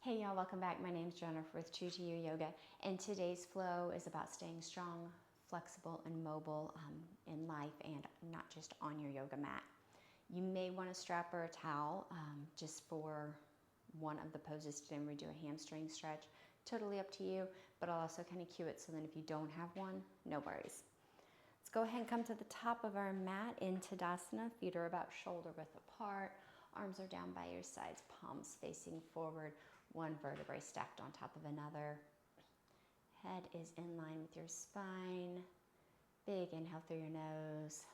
Hey y'all, welcome back. My name is Jennifer with True to You Yoga, and today's flow is about staying strong, flexible, and mobile in life and not just on your yoga mat. You may want a strap or a towel just for one of the poses today. We do a hamstring stretch, totally up to you, but I'll also kind of cue it so then if you don't have one, no worries. Let's go ahead and come to the top of our mat in Tadasana. Feet are about shoulder width apart. Arms are down by your sides, palms facing forward, one vertebrae stacked on top of another. Head is in line with your spine. Big inhale through your nose.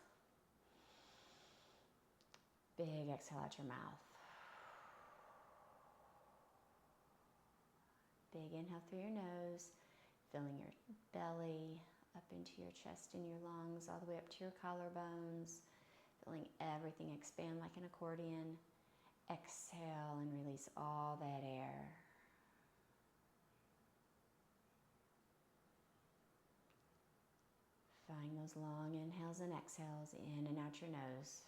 Big exhale out your mouth. Big inhale through your nose, filling your belly up into your chest and your lungs, all the way up to your collarbones, feeling everything expand like an accordion. Exhale and release all that air. Find those long inhales and exhales in and out your nose.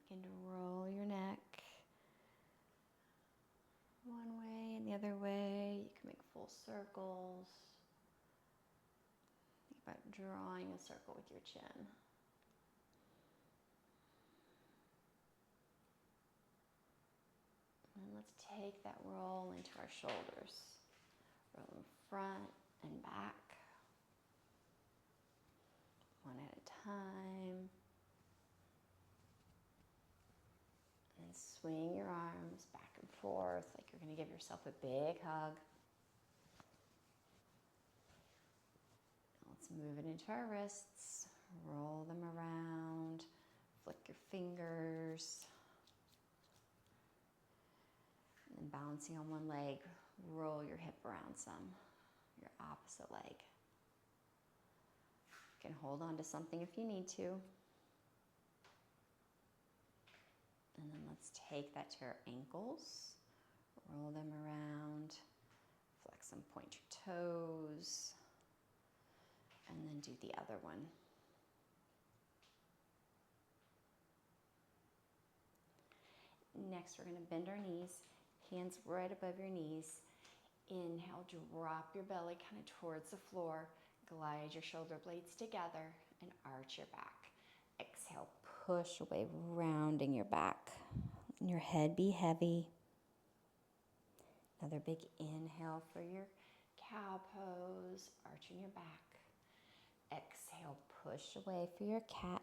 Begin to roll your neck one way and the other way. You can make full circles. Think about drawing a circle with your chin. And let's take that roll into our shoulders. Roll in front and back. One at a time. And swing your arms back and forth like you're going to give yourself a big hug. Now let's move it into our wrists. Roll them around. Flick your fingers. And then balancing on one leg, roll your hip around some. Your opposite leg. You can hold on to something if you need to. And then let's take that to our ankles. Roll them around. Flex and point your toes. And then do the other one. Next, we're going to bend our knees. Hands right above your knees. Inhale, drop your belly kind of towards the floor. Glide your shoulder blades together and arch your back. Exhale, push away, rounding your back. And your head be heavy. Another big inhale for your cow pose, arching your back. Exhale, push away for your cat.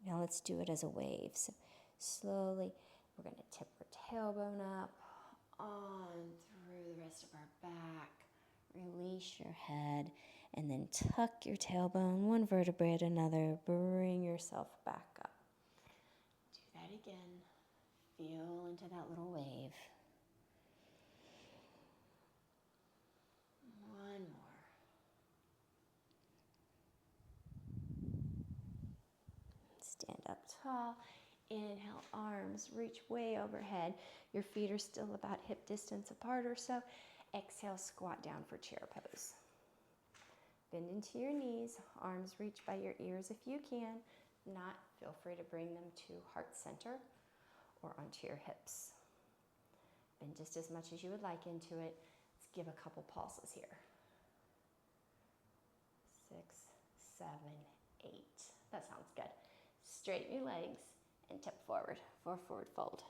Now let's do it as a wave. So slowly, we're going to tip our tailbone up, on through the rest of our back. Release your head, and then tuck your tailbone, one vertebrae at another. Bring yourself back up. Do that again. Feel into that little wave. One more. Stand up tall. Inhale, arms reach way overhead. Your feet are still about hip distance apart or so. Exhale, squat down for chair pose. Bend into your knees. Arms reach by your ears if you can. If not, feel free to bring them to heart center or onto your hips. Bend just as much as you would like into it. Let's give a couple pulses here. 6, 7, 8. That sounds good. Straighten your legs and tip forward for forward fold.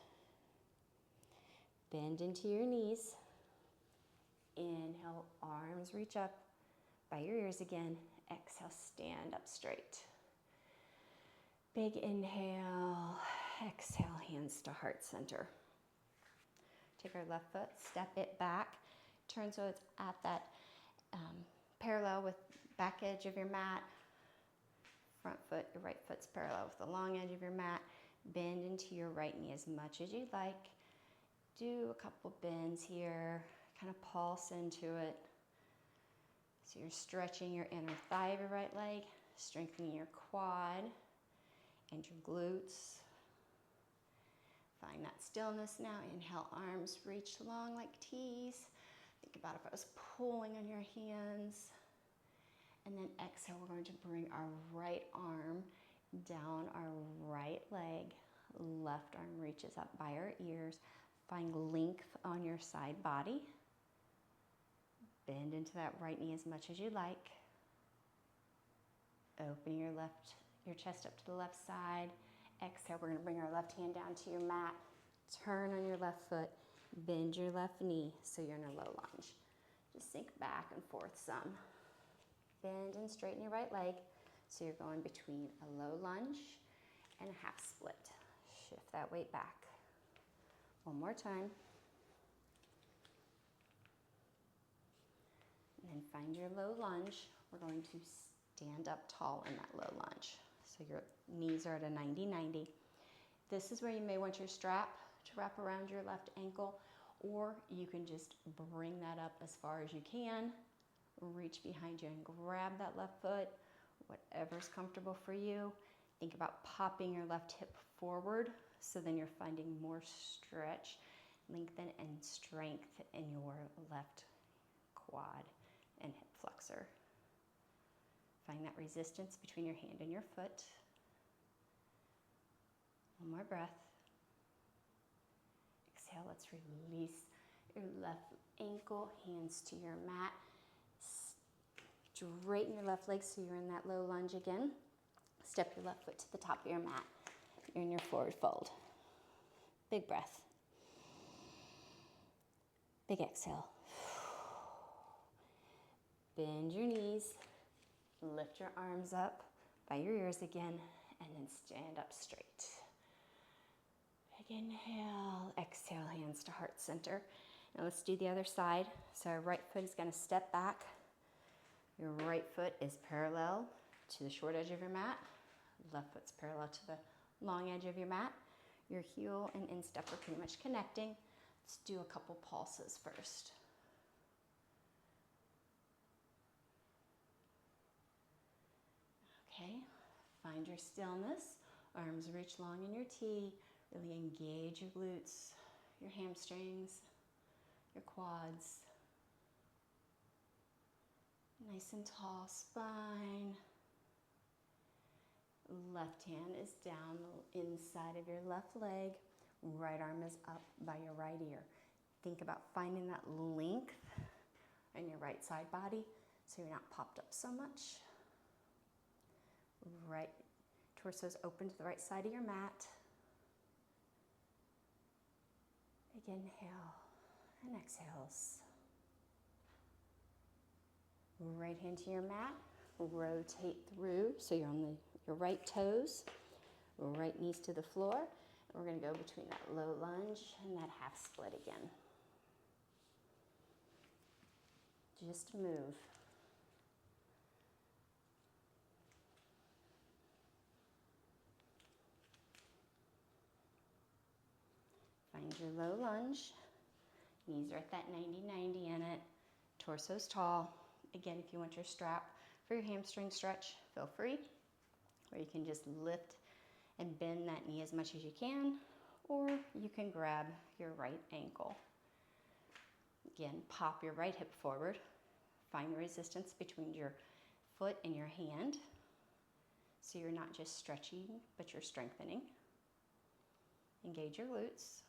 Bend into your knees. Inhale, arms reach up by your ears again. Exhale, stand up straight. Big inhale. Exhale, hands to heart center. Take our left foot, step it back. Turn so it's at that parallel with back edge of your mat. Front foot, your right foot's parallel with the long edge of your mat. Bend into your right knee as much as you'd like. Do a couple bends here. Kind of pulse into it. So you're stretching your inner thigh of your right leg, strengthening your quad and your glutes. Find that stillness now. Inhale, arms reach long like T's. Think about if I was pulling on your hands. And then exhale, we're going to bring our right arm down our right leg. Left arm reaches up by our ears. Find length on your side body. Bend into that right knee as much as you like. Open your chest up to the left side. Exhale, we're going to bring our left hand down to your mat. Turn on your left foot. Bend your left knee so you're in a low lunge. Just sink back and forth some. Bend and straighten your right leg so you're going between a low lunge and a half split. Shift that weight back. One more time. And then find your low lunge. We're going to stand up tall in that low lunge. So your knees are at a 90-90. This is where you may want your strap to wrap around your left ankle, or you can just bring that up as far as you can. Reach behind you and grab that left foot, whatever's comfortable for you. Think about popping your left hip forward, so then you're finding more stretch, lengthen, and strength in your left quad and hip flexor. Find that resistance between your hand and your foot. One more breath. Exhale, let's release your left ankle, hands to your mat. Straighten your left leg so you're in that low lunge again. Step your left foot to the top of your mat. You're in your forward fold. Big breath. Big exhale. Bend your knees. Lift your arms up by your ears again, and then stand up straight. Big inhale. Exhale, hands to heart center. Now let's do the other side. So our right foot is going to step back. Your right foot is parallel to the short edge of your mat. Left foot's parallel to the long edge of your mat. Your heel and instep are pretty much connecting. Let's do a couple pulses first. Okay, find your stillness. Arms reach long in your T. Really engage your glutes, your hamstrings, your quads. Nice and tall spine. Left hand is down the inside of your left leg. Right arm is up by your right ear. Think about finding that length in your right side body so you're not popped up so much. Right torso's open to the right side of your mat. Big inhale and exhales. Right hand to your mat. Rotate through so you're on your right toes. Right knees to the floor. And we're going to go between that low lunge and that half split again. Just move. Find your low lunge. Knees are at that 90-90 in it. Torso's tall. Again, if you want your strap for your hamstring stretch, feel free. Or you can just lift and bend that knee as much as you can. Or you can grab your right ankle. Again, pop your right hip forward. Find the resistance between your foot and your hand. So you're not just stretching, but you're strengthening. Engage your glutes.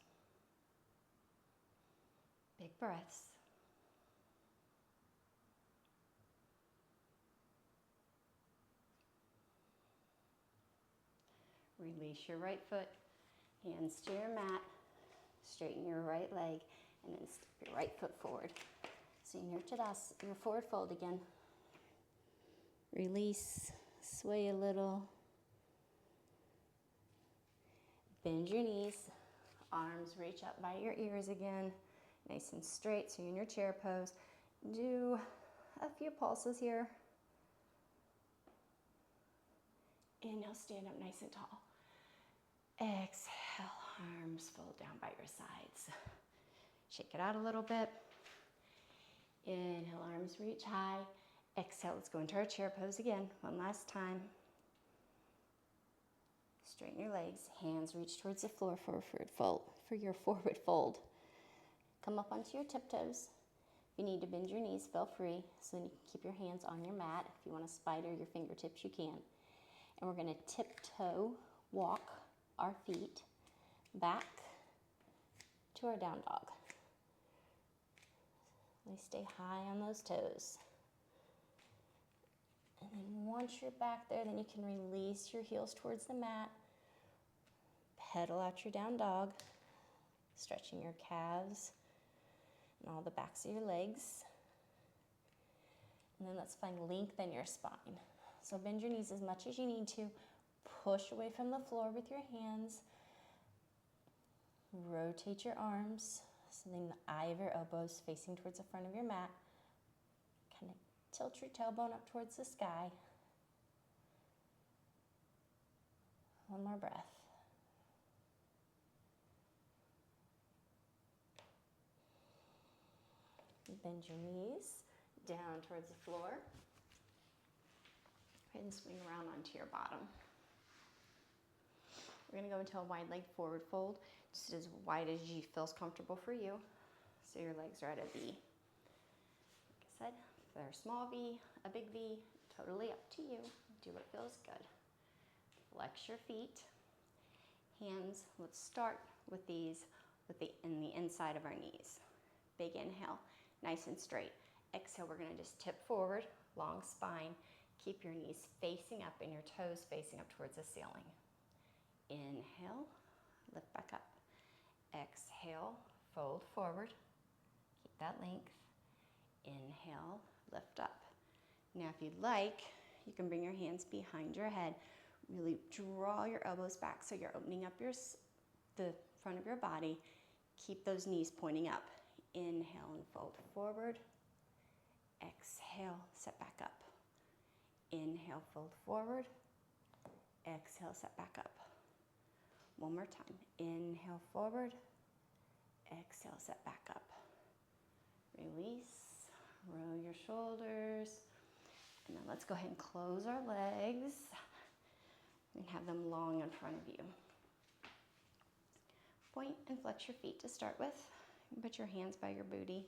Big breaths. Release your right foot, hands to your mat, straighten your right leg, and then step your right foot forward. So your forward fold again. Release, sway a little. Bend your knees, arms reach up by your ears again. Nice and straight, so you're in your chair pose. Do a few pulses here. Inhale, stand up nice and tall. Exhale, arms fold down by your sides. Shake it out a little bit. Inhale, arms reach high. Exhale, let's go into our chair pose again. One last time. Straighten your legs, hands reach towards the floor for your forward fold. Come up onto your tiptoes. If you need to bend your knees, feel free, so then you can keep your hands on your mat. If you want to spider your fingertips, you can. And we're going to tiptoe walk our feet back to our down dog. They stay high on those toes. And then once you're back there, then you can release your heels towards the mat. Pedal out your down dog, stretching your calves and all the backs of your legs. And then let's find length in your spine. So bend your knees as much as you need to. Push away from the floor with your hands. Rotate your arms. So then the eye of your elbows facing towards the front of your mat. Kind of tilt your tailbone up towards the sky. One more breath. Bend your knees down towards the floor. Go ahead and swing around onto your bottom. We're going to go into a wide leg forward fold, just as wide as you feels comfortable for you. So your legs are at a V. Like I said, if they're a small V, a big V, totally up to you. Do what feels good. Flex your feet. Hands, let's start with these in the inside of our knees. Big inhale. Nice and straight. Exhale, we're going to just tip forward, long spine. Keep your knees facing up and your toes facing up towards the ceiling. Inhale, lift back up. Exhale, fold forward. Keep that length. Inhale, lift up. Now, if you'd like, you can bring your hands behind your head. Really draw your elbows back so you're opening up the front of your body. Keep those knees pointing up. Inhale and fold forward. Exhale, set back up. Inhale, fold forward. Exhale, set back up. One more time. Inhale, forward. Exhale, set back up. Release. Roll your shoulders. And then let's go ahead and close our legs and have them long in front of you. Point and flex your feet to start with. Put your hands by your booty.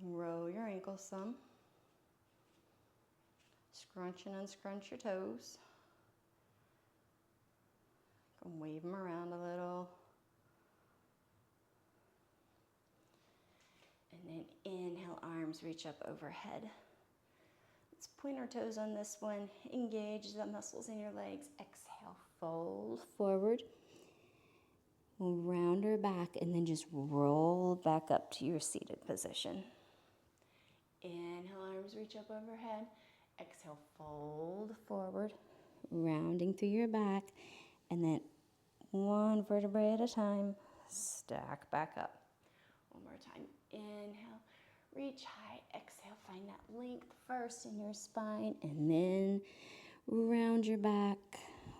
Roll your ankles some. Scrunch and unscrunch your toes. Wave them around a little. And then inhale, arms reach up overhead. Let's point our toes on this one. Engage the muscles in your legs. Exhale, fold forward. We'll round our back and then just roll back up to your seated position. Inhale, arms reach up overhead. Exhale, fold forward, rounding through your back. And then one vertebrae at a time, stack back up. One more time. Inhale, reach high. Exhale, find that length first in your spine. And then round your back.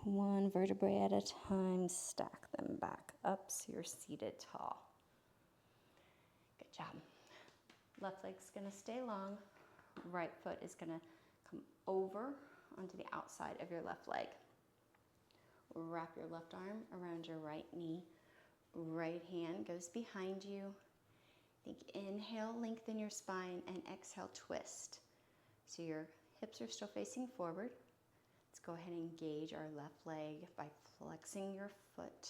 One vertebrae at a time, stack them back up so you're seated tall. Good job. Left leg's gonna stay long. Right foot is gonna come over onto the outside of your left leg. Wrap your left arm around your right knee. Right hand goes behind you. Think inhale, lengthen your spine, and exhale, twist. So your hips are still facing forward. Let's go ahead and engage our left leg by flexing your foot.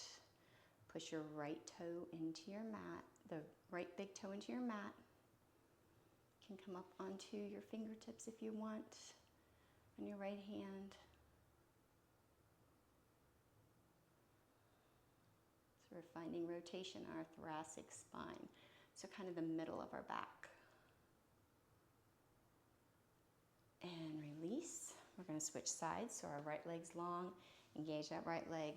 Push your right toe into your mat, the right big toe into your mat. You can come up onto your fingertips if you want on your right hand. So we're finding rotation in our thoracic spine, so kind of the middle of our back. And release. We're going to switch sides, so our right leg's long. Engage that right leg.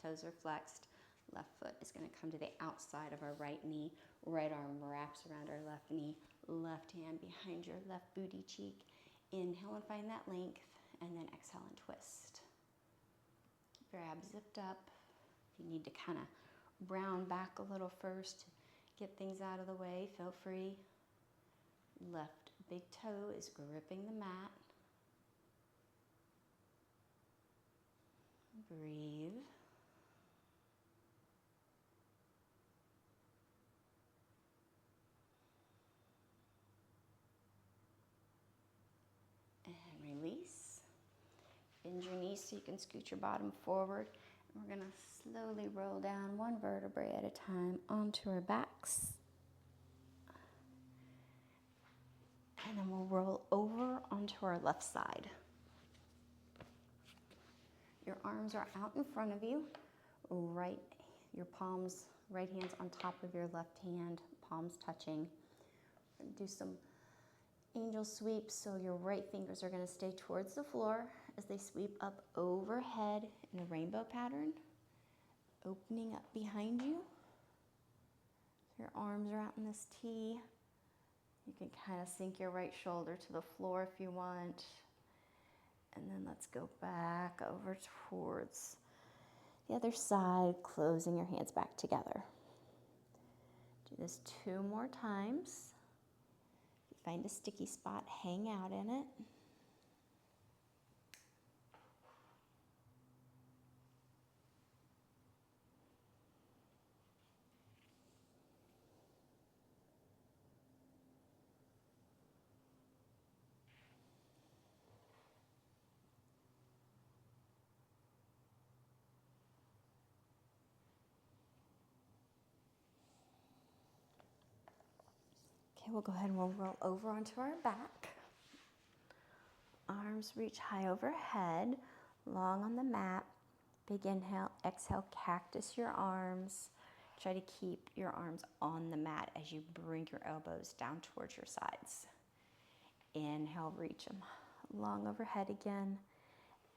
Toes are flexed. Left foot is going to come to the outside of our right knee. Right arm wraps around our left knee. Left hand behind your left booty cheek. Inhale and find that length, and then exhale and twist. Keep your abs zipped up. If you need to kind of round back a little first, get things out of the way, feel free. Left Big toe is gripping the mat. Breathe. And release. Bend your knees so you can scoot your bottom forward. And we're going to slowly roll down one vertebrae at a time onto our backs. And then we'll roll over onto our left side. Your arms are out in front of you. Your palms, right hand's on top of your left hand, palms touching. Do some angel sweeps, so your right fingers are going to stay towards the floor as they sweep up overhead in a rainbow pattern, opening up behind you. Your arms are out in this T. You can kind of sink your right shoulder to the floor if you want. And then let's go back over towards the other side, closing your hands back together. Do this 2 more times. If you find a sticky spot, hang out in it. Okay, we'll go ahead and we'll roll over onto our back. Arms reach high overhead, long on the mat. Big inhale, exhale, cactus your arms. Try to keep your arms on the mat as you bring your elbows down towards your sides. Inhale, reach them long overhead again.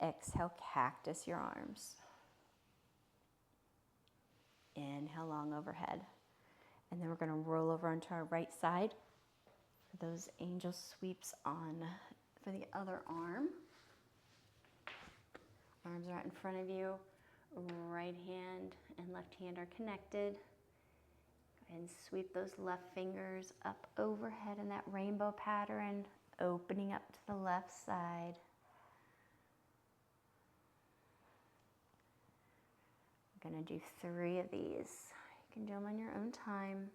Exhale, cactus your arms. Inhale, long overhead. And then we're going to roll over onto our right side for those angel sweeps on for the other arm. Arms are out in front of you. Right hand and left hand are connected. Go ahead and sweep those left fingers up overhead in that rainbow pattern, opening up to the left side. I'm going to do 3 of these. You can do them on your own time.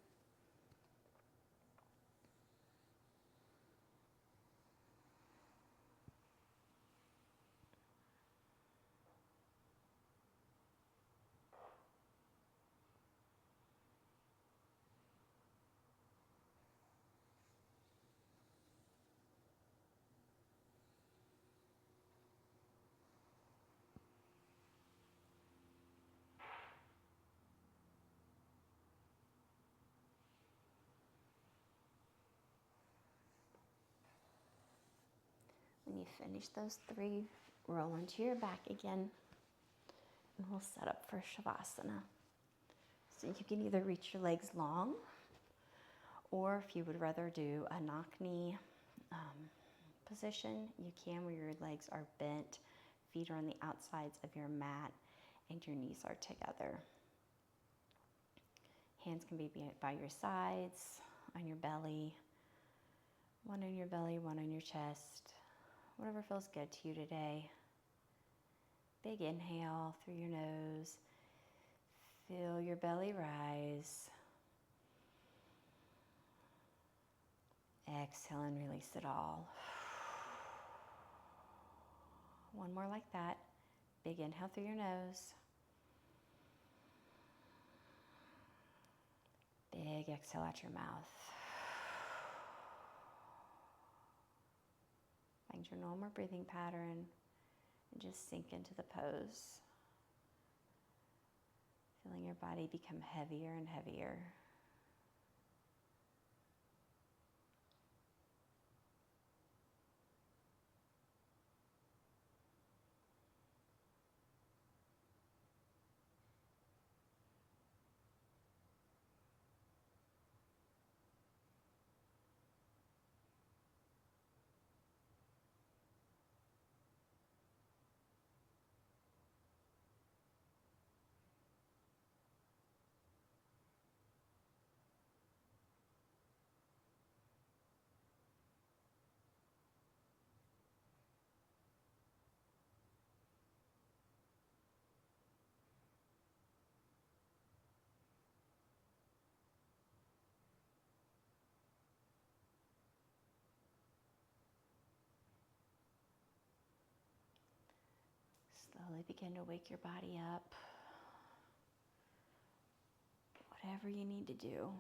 When you finish those 3, roll onto your back again, and we'll set up for Shavasana. So you can either reach your legs long, or if you would rather do a knock knee position, you can, where your legs are bent, feet are on the outsides of your mat, and your knees are together. Hands can be by your sides, on your belly, one on your belly, one on your chest. Whatever feels good to you today. Big inhale through your nose. Feel your belly rise. Exhale and release it all. One more like that. Big inhale through your nose. Big exhale out your mouth. Find your normal breathing pattern and just sink into the pose. Feeling your body become heavier and heavier. Slowly begin to wake your body up. Whatever you need to do.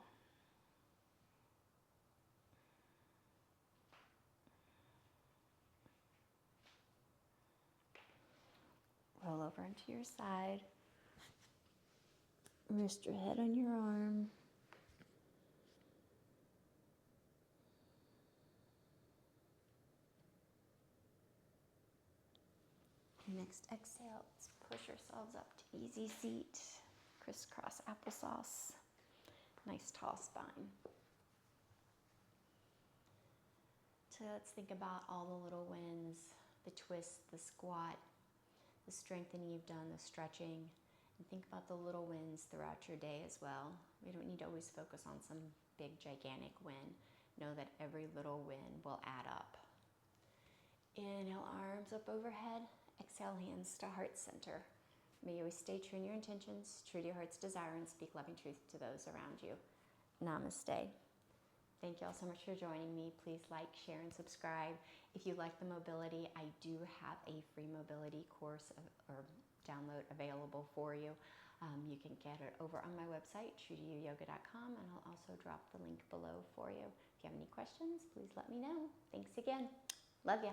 Roll over into your side. Rest your head on your arm. Next exhale, let's push ourselves up to easy seat. Crisscross applesauce. Nice tall spine. So let's think about all the little wins, the twist, the squat, the strengthening you've done, the stretching, and think about the little wins throughout your day as well. We don't need to always focus on some big, gigantic win. Know that every little win will add up. Inhale, arms up overhead. Exhale, hands to heart center. May you always stay true in your intentions, true to your heart's desire, and speak loving truth to those around you. Namaste. Thank you all so much for joining me. Please like, share, and subscribe. If you like the mobility, I do have a free mobility course or download available for you. You can get it over on my website, truetoyouyoga.com, and I'll also drop the link below for you. If you have any questions, please let me know. Thanks again. Love ya.